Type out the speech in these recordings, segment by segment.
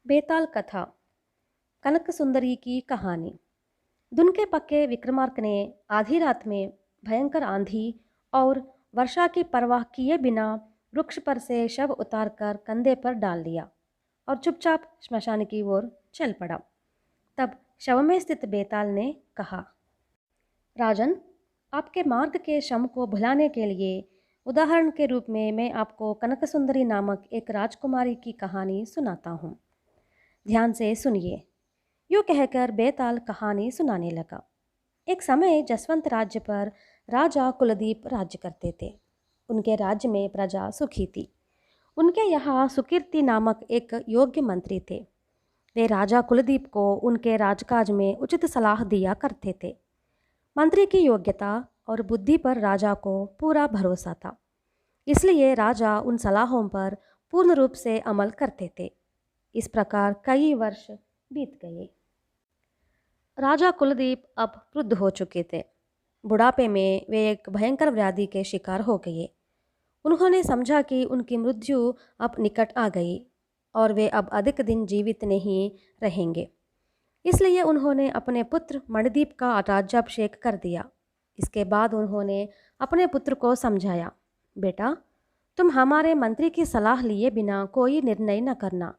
बेताल कथा। कनक सुंदरी की कहानी। धुन के पक्के विक्रमार्क ने आधी रात में भयंकर आंधी और वर्षा की परवाह किए बिना वृक्ष पर से शव उतारकर कंधे पर डाल दिया और चुपचाप श्मशान की ओर चल पड़ा। तब शव में स्थित बेताल ने कहा, राजन, आपके मार्ग के श्रम को भुलाने के लिए उदाहरण के रूप में मैं आपको कनक सुंदरी नामक एक राजकुमारी की कहानी सुनाता हूँ। ध्यान से सुनिए। यूँ कहकर बेताल कहानी सुनाने लगा। एक समय जसवंत राज्य पर राजा कुलदीप राज्य करते थे। उनके राज्य में प्रजा सुखी थी। उनके यहाँ सुकीर्ति नामक एक योग्य मंत्री थे। वे राजा कुलदीप को उनके राजकाज में उचित सलाह दिया करते थे। मंत्री की योग्यता और बुद्धि पर राजा को पूरा भरोसा था, इसलिए राजा उन सलाहों पर पूर्ण रूप से अमल करते थे। इस प्रकार कई वर्ष बीत गए। राजा कुलदीप अब वृद्ध हो चुके थे। बुढ़ापे में वे एक भयंकर व्याधि के शिकार हो गए। उन्होंने समझा कि उनकी मृत्यु अब निकट आ गई और वे अब अधिक दिन जीवित नहीं रहेंगे। इसलिए उन्होंने अपने पुत्र मणिदीप का राज्याभिषेक कर दिया। इसके बाद उन्होंने अपने पुत्र को समझाया, बेटा, तुम हमारे मंत्री की सलाह लिए बिना कोई निर्णय न करना।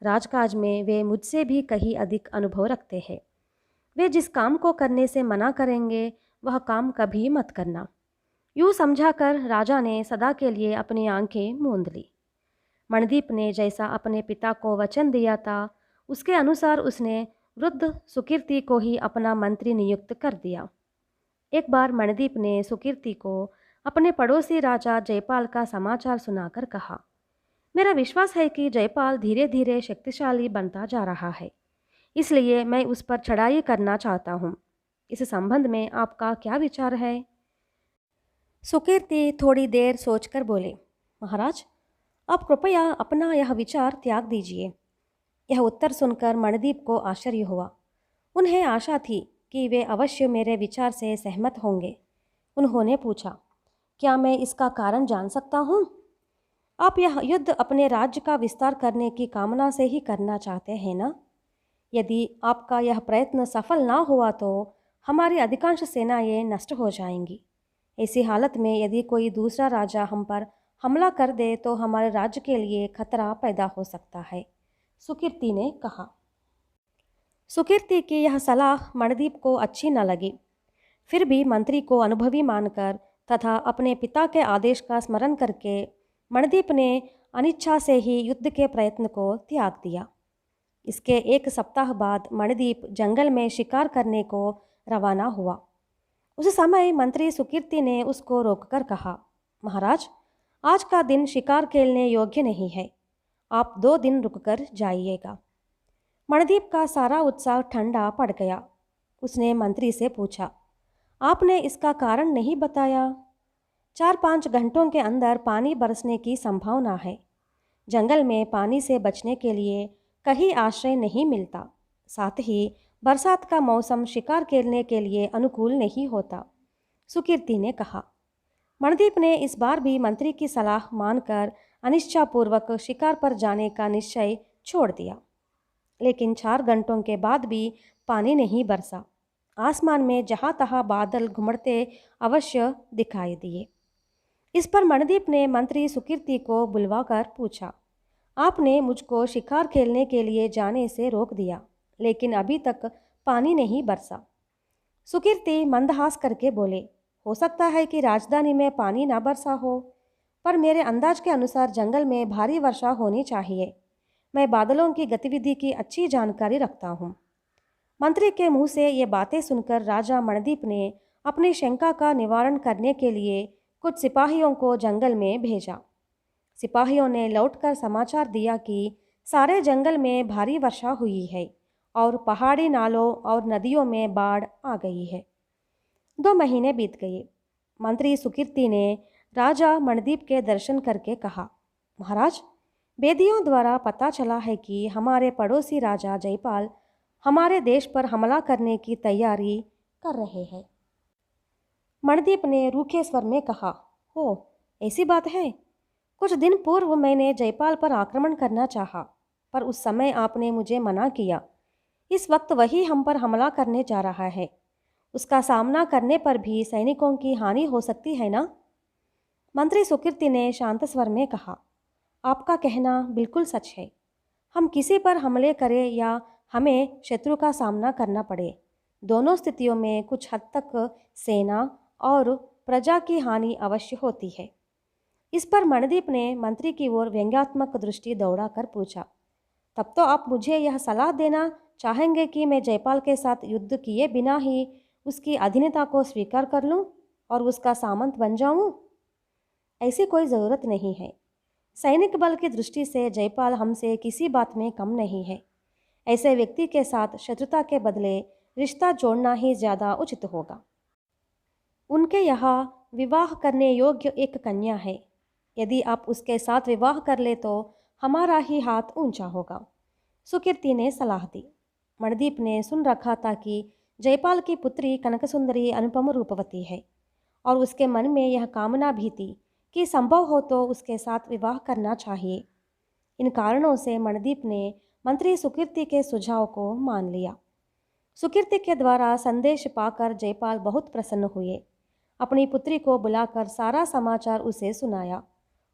राजकाज में वे मुझसे भी कहीं अधिक अनुभव रखते हैं। वे जिस काम को करने से मना करेंगे वह काम कभी मत करना। यूँ समझाकर राजा ने सदा के लिए अपनी आंखें मूंद ली। मणिदीप ने जैसा अपने पिता को वचन दिया था, उसके अनुसार उसने वृद्ध सुकीर्ति को ही अपना मंत्री नियुक्त कर दिया। एक बार मणिदीप ने सुकीर्ति को अपने पड़ोसी राजा जयपाल का समाचार सुनाकर कहा, मेरा विश्वास है कि जयपाल धीरे धीरे शक्तिशाली बनता जा रहा है, इसलिए मैं उस पर चढ़ाई करना चाहता हूँ। इस संबंध में आपका क्या विचार है? सुकीर्ति थोड़ी देर सोचकर बोले, महाराज, आप कृपया अपना यह विचार त्याग दीजिए। यह उत्तर सुनकर मणिदीप को आश्चर्य हुआ। उन्हें आशा थी कि वे अवश्य मेरे विचार से सहमत होंगे। उन्होंने पूछा, क्या मैं इसका कारण जान सकता हूँ? आप यह युद्ध अपने राज्य का विस्तार करने की कामना से ही करना चाहते हैं ना? यदि आपका यह प्रयत्न सफल ना हुआ तो हमारी अधिकांश सेनाएं नष्ट हो जाएंगी। ऐसी हालत में यदि कोई दूसरा राजा हम पर हमला कर दे तो हमारे राज्य के लिए खतरा पैदा हो सकता है, सुकीर्ति ने कहा। सुकीर्ति की यह सलाह मणिदीप को अच्छी न लगी। फिर भी मंत्री को अनुभवी मानकर तथा अपने पिता के आदेश का स्मरण करके मणिदीप ने अनिच्छा से ही युद्ध के प्रयत्न को त्याग दिया। इसके एक सप्ताह बाद मणिदीप जंगल में शिकार करने को रवाना हुआ। उस समय मंत्री सुकीर्ति ने उसको रोककर कहा, महाराज, आज का दिन शिकार खेलने योग्य नहीं है। आप 2 दिन रुककर जाइएगा। मणिदीप का सारा उत्साह ठंडा पड़ गया। उसने मंत्री से पूछा, आपने इसका कारण नहीं बताया? 4-5 घंटों के अंदर पानी बरसने की संभावना है। जंगल में पानी से बचने के लिए कहीं आश्रय नहीं मिलता। साथ ही बरसात का मौसम शिकार खेलने के लिए अनुकूल नहीं होता, सुकीर्ति ने कहा। मणिदीप ने इस बार भी मंत्री की सलाह मानकर अनिच्छापूर्वक शिकार पर जाने का निश्चय छोड़ दिया। लेकिन 4 घंटों के बाद भी पानी नहीं बरसा। आसमान में जहाँ तहाँ बादल घुमड़ते अवश्य दिखाई दिए। इस पर मणिदीप ने मंत्री सुकीर्ति को बुलवाकर पूछा, आपने मुझको शिकार खेलने के लिए जाने से रोक दिया, लेकिन अभी तक पानी नहीं बरसा। सुकीर्ति मंदहास करके बोले, हो सकता है कि राजधानी में पानी ना बरसा हो, पर मेरे अंदाज के अनुसार जंगल में भारी वर्षा होनी चाहिए। मैं बादलों की गतिविधि की अच्छी जानकारी रखता हूँ। मंत्री के मुंह से ये बातें सुनकर राजा मणिदीप ने अपनी शंका का निवारण करने के लिए कुछ सिपाहियों को जंगल में भेजा। सिपाहियों ने लौटकर समाचार दिया कि सारे जंगल में भारी वर्षा हुई है और पहाड़ी नालों और नदियों में बाढ़ आ गई है। 2 महीने बीत गए। मंत्री सुकीर्ति ने राजा मणिदीप के दर्शन करके कहा, महाराज, वेदियों द्वारा पता चला है कि हमारे पड़ोसी राजा जयपाल हमारे देश पर हमला करने की तैयारी कर रहे हैं। मणिदीप ने रूखे स्वर में कहा, हो, ऐसी बात है? कुछ दिन पूर्व मैंने जयपाल पर आक्रमण करना चाहा, पर उस समय आपने मुझे मना किया। इस वक्त वही हम पर हमला करने जा रहा है। उसका सामना करने पर भी सैनिकों की हानि हो सकती है ना? मंत्री सुकीर्ति ने शांत स्वर में कहा, आपका कहना बिल्कुल सच है। हम किसी पर हमले करें या हमें शत्रु का सामना करना पड़े, दोनों स्थितियों में कुछ हद तक सेना और प्रजा की हानि अवश्य होती है। इस पर मणिदीप ने मंत्री की ओर व्यंग्यात्मक दृष्टि दौड़ाकर पूछा, तब तो आप मुझे यह सलाह देना चाहेंगे कि मैं जयपाल के साथ युद्ध किए बिना ही उसकी अधीनता को स्वीकार कर लूं और उसका सामंत बन जाऊं? ऐसी कोई ज़रूरत नहीं है। सैनिक बल की दृष्टि से जयपाल हमसे किसी बात में कम नहीं है। ऐसे व्यक्ति के साथ शत्रुता के बदले रिश्ता जोड़ना ही ज़्यादा उचित होगा। उनके यहाँ विवाह करने योग्य एक कन्या है। यदि आप उसके साथ विवाह कर ले तो हमारा ही हाथ ऊंचा होगा, सुकीर्ति ने सलाह दी। मणिदीप ने सुन रखा था कि जयपाल की पुत्री कनकसुंदरी अनुपम रूपवती है और उसके मन में यह कामना भी थी कि संभव हो तो उसके साथ विवाह करना चाहिए। इन कारणों से मणिदीप ने मंत्री सुकीर्ति के सुझाव को मान लिया। सुकीर्ति के द्वारा संदेश पाकर जयपाल बहुत प्रसन्न हुए। अपनी पुत्री को बुलाकर सारा समाचार उसे सुनाया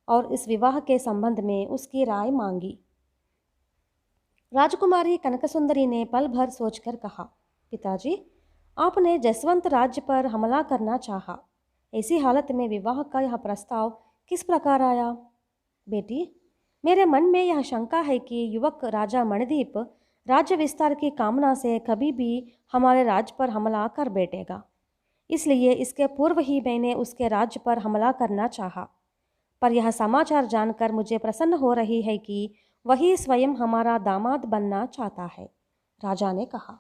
और इस विवाह के संबंध में उसकी राय मांगी। राजकुमारी कनकसुंदरी ने पल भर सोचकर कहा, पिताजी, आपने जसवंत राज्य पर हमला करना चाहा। ऐसी हालत में विवाह का यह प्रस्ताव किस प्रकार आया? बेटी, मेरे मन में यह शंका है कि युवक राजा मणिदीप राज्य विस्तार की कामना से कभी भी हमारे राज्य पर हमला कर बैठेगा। इसलिए इसके पूर्व ही मैंने उसके राज्य पर हमला करना चाहा। पर यह समाचार जानकर मुझे प्रसन्न हो रही है कि वही स्वयं हमारा दामाद बनना चाहता है, राजा ने कहा।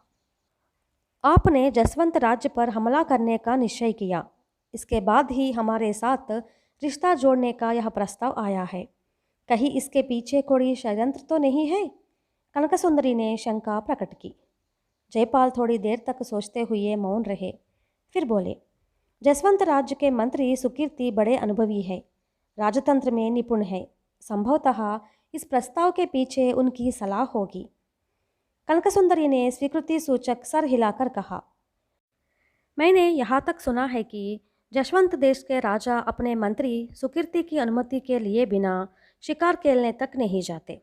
आपने जसवंत राज्य पर हमला करने का निश्चय किया, इसके बाद ही हमारे साथ रिश्ता जोड़ने का यह प्रस्ताव आया है। कहीं इसके पीछे कोई षड्यंत्र तो नहीं है? कनकसुंदरी ने शंका प्रकट की। जयपाल थोड़ी देर तक सोचते हुए मौन रहे, फिर बोले, जसवंत राज्य के मंत्री सुकीर्ति बड़े अनुभवी है, राजतंत्र में निपुण है। संभवतः इस प्रस्ताव के पीछे उनकी सलाह होगी। कनकसुंदरी ने स्वीकृति सूचक सर हिलाकर कहा, मैंने यहाँ तक सुना है कि जशवंत देश के राजा अपने मंत्री सुकीर्ति की अनुमति के लिए बिना शिकार खेलने तक नहीं जाते।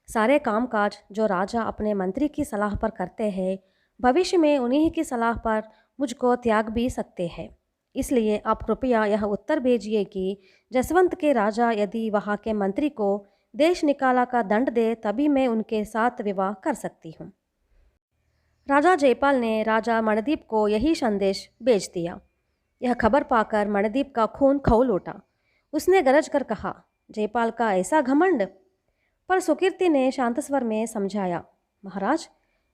सारे कामकाज जो राजा अपने मंत्री की सलाह पर करते हैं, भविष्य में उन्हीं की सलाह पर मुझको त्याग भी सकते हैं। इसलिए आप कृपया यह उत्तर भेजिए कि जसवंत के राजा यदि वहाँ के मंत्री को देश निकाला का दंड दे तभी मैं उनके साथ विवाह कर सकती हूँ। राजा जयपाल ने राजा मणिदीप को यही संदेश भेज दिया। यह खबर पाकर मणिदीप का खून खौल उठा। उसने गरज कर कहा, जयपाल का ऐसा घमंड! पर सुकीर्ति ने शांत स्वर में समझाया, महाराज,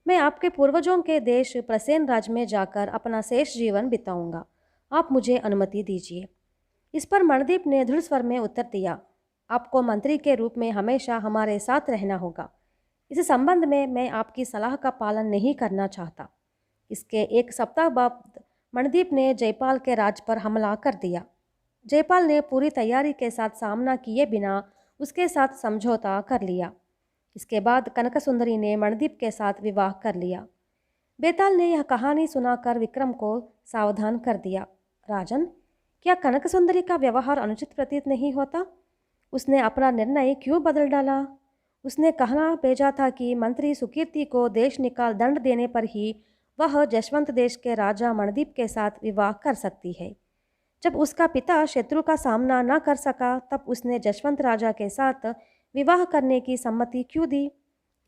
मैं आपके पूर्वजों के देश प्रसेन राज्य में जाकर अपना शेष जीवन बिताऊंगा। आप मुझे अनुमति दीजिए। इस पर मणिदीप ने दृढ़ स्वर में उत्तर दिया, आपको मंत्री के रूप में हमेशा हमारे साथ रहना होगा। इस संबंध में मैं आपकी सलाह का पालन नहीं करना चाहता। इसके एक सप्ताह बाद मणिदीप ने जयपाल के राज्य पर हमला कर दिया। जयपाल ने पूरी तैयारी के साथ सामना किए बिना उसके साथ समझौता कर लिया। इसके बाद कनकसुंदरी ने मणिदीप के साथ विवाह कर लिया। बेताल ने यह कहानी सुनाकर विक्रम को सावधान कर दिया। राजन, क्या कनकसुंदरी का व्यवहार अनुचित प्रतीत नहीं होता? उसने अपना निर्णय क्यों बदल डाला? उसने कहना भेजा था कि मंत्री सुकीर्ति को देश निकाल दंड देने पर ही वह जशवंत देश के राजा मणिदीप के साथ विवाह कर सकती है। जब उसका पिता शत्रु का सामना न कर सका तब उसने जशवंत राजा के साथ विवाह करने की सम्मति क्यों दी?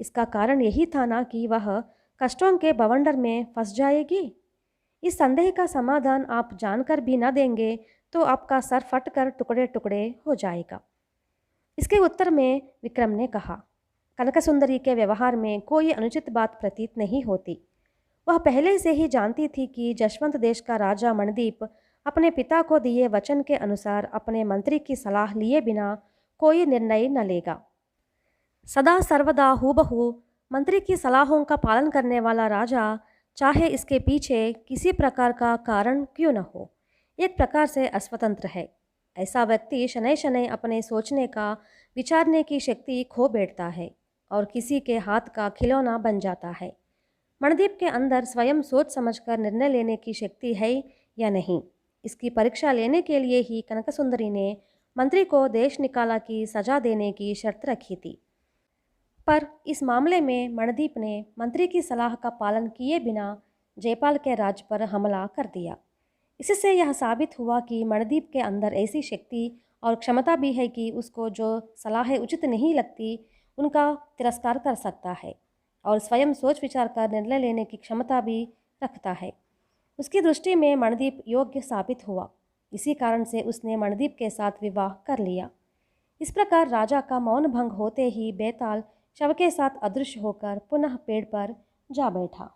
इसका कारण यही था ना कि वह कष्टों के बवंडर में फंस जाएगी। इस संदेह का समाधान आप जानकर भी न देंगे तो आपका सर फटकर टुकड़े टुकड़े हो जाएगा। इसके उत्तर में विक्रम ने कहा, कनकसुंदरी के व्यवहार में कोई अनुचित बात प्रतीत नहीं होती। वह पहले से ही जानती थी कि जशवंत देश का राजा मणिदीप अपने पिता को दिए वचन के अनुसार अपने मंत्री की सलाह लिए बिना कोई निर्णय न लेगा। सदा सर्वदा हूबहू मंत्री की सलाहों का पालन करने वाला राजा, चाहे इसके पीछे किसी प्रकार का कारण क्यों न हो, एक प्रकार से अस्वतंत्र है। ऐसा व्यक्ति शनै शनै अपने सोचने का, विचारने की शक्ति खो बैठता है। और किसी के हाथ का खिलौना बन जाता है। मणिदीप के अंदर स्वयं सोच समझकर निर्णय लेने की शक्ति है या नहीं, इसकी परीक्षा लेने के लिए ही कनकसुंदरी ने मंत्री को देश निकाला की सजा देने की शर्त रखी थी। पर इस मामले में मणिदीप ने मंत्री की सलाह का पालन किए बिना जयपाल के राज्य पर हमला कर दिया। इससे यह साबित हुआ कि मणिदीप के अंदर ऐसी शक्ति और क्षमता भी है कि उसको जो सलाहें उचित नहीं लगती उनका तिरस्कार कर सकता है और स्वयं सोच विचार कर निर्णय लेने की क्षमता भी रखता है। उसकी दृष्टि में मणिदीप योग्य साबित हुआ। इसी कारण से उसने मणिदीप के साथ विवाह कर लिया। इस प्रकार राजा का मौन भंग होते ही बेताल शव के साथ अदृश्य होकर पुनः पेड़ पर जा बैठा।